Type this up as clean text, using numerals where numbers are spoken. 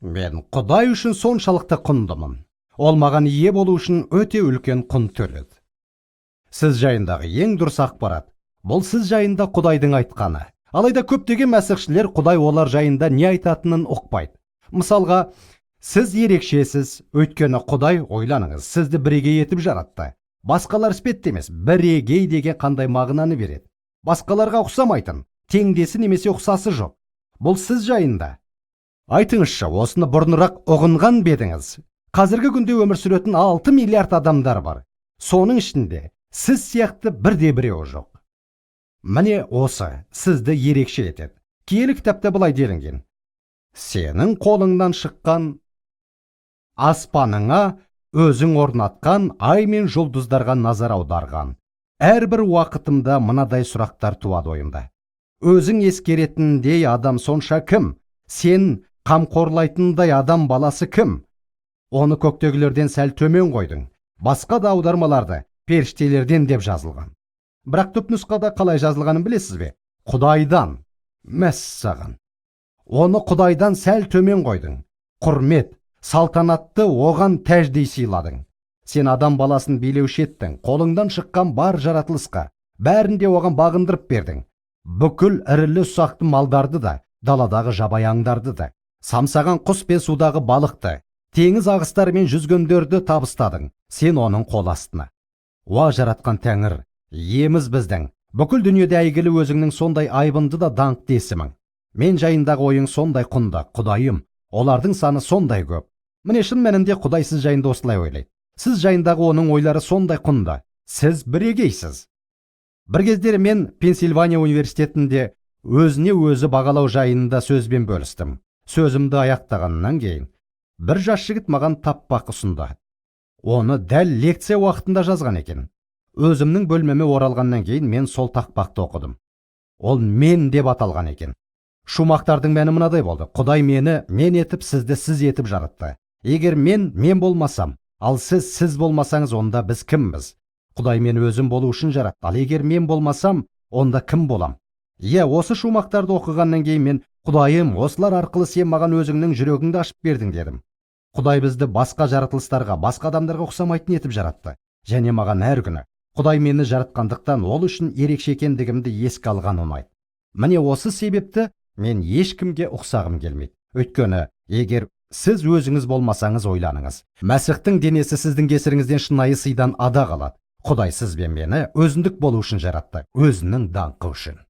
Мен Құдай үшін соншалықты құндымын. Ол маған ие болу үшін өте үлкен құн төледі. Сіз жайындағы ең дұрыс ақпарат бұл сіз жайында Құдайдың айтқаны. Алайда көптеген мәсіхшілер Құдай олар жайында не айтатынын ұқпайды. Мысалға, сіз ерекшесіз, өйткені Құдай, ойланыңыз, сізді бірегей етіп жаратты. Басқалар іспетті емес, бірегей деген қандай мағынаны береді. Басқаларға ұқсамайтын, теңдесі немесе ұқсасы жоқ. Бұл сіз жайында. Айтыңызшы, осыны бұрынырақ ұғынған бедіңіз? Қазіргі күнде өмір сүретін 6 миллиард адамдар бар. Соның ішінде сіз сияқты бірде-біреуі жоқ. Міне осы сізді ерекше етеді. Киелі кітапта былай делінген: сенің қолыңнан шыққан аспаныңа өзің орнатқан ай мен жұлдыздарға назар аударған. Әрбір уақытымда мынадай сұрақтар туады ойымда. Өзің ескеретіндей адам сонша кім? Сен қамқорлайтындай адам баласы кім? Оны көктегілерден сәл төмен қойдың. Басқа да аудармаларды періштелерден деп жазылған. Бірақ түпнұсқада қалай жазылғанын білесіз бе? Құдайдан. Мәссаған. Оны Құдайдан сәл төмен қойдың. Құрмет, салтанатты оған тәждей сыйладың. Сен адам баласын билеуші еттің. Қолыңдан шыққан бар жаратылысқа бәрінде оған бағындырып бердің. Бүкіл ірілі ұсақты малдарды да, даладағы жабайы аңдарды да, самсаған құс пен судағы балықты, теңіз ағыстары мен жүзгендерді табыстадың. Сен оның қол астына. Уа жаратқан Тәңір, иеміз біздің, бүкіл дүниеде әйгілі өзіңнің сондай айбынды да даңқты есімің. Мен жайындағы ойың сондай құнды, Құдайым, олардың саны сондай көп. Міне шын мәнінде Құдай сіз жайында осылай ойлайды. Сіз жайындағы оның ойлары сондай құнды. Сіз бірегейсіз. Бір кездері мен Пенсильвания университетінде өзіне өзі бағалау жайында сөзбен бөлістім. Сөзімді аяқтағаннан кейін бір жас жігіт маған таппақ ұсынды. Оны дәл лекция уақытында жазған екен. Өзімнің бөлмеме оралғаннан кейін мен сол тақпақты оқыдым. Ол мен деп аталған екен. Шумақтардың мәні мынадай болды: Құдай мені мен етіп, сізді сіз етіп жаратты. Егер мен болмасам, ал сіз болмасаңыз, онда біз кімбіз? Құдай мені өзім болу үшін жаратты. Ал егер мен болмасам, онда кім болам? Осы шумақтарды оқығаннан кейін мен: Құдайым, осылар арқылы сен маған өзіңнің жүрегіңді ашып бердің дедім. Құдай бізді басқа жаратылыстарға, басқа адамдарға ұқсамайтын етіп жаратты. Және маған әр күні Құдай мені жаратқандықтан ол үшін ерекше екендігімді еске алған ұнайды. Міне осы себепті мен ешкімге ұқсағым келмейді. Өйткені егер сіз өзіңіз болмасаңыз, ойланыңыз, Мәсіхтің денесі сіздің кесіріңізден шынайы сыйдан ада қалады. Құдай сіз бен мені өзіндік болу үшін жаратты, өзінің даңқы үшін.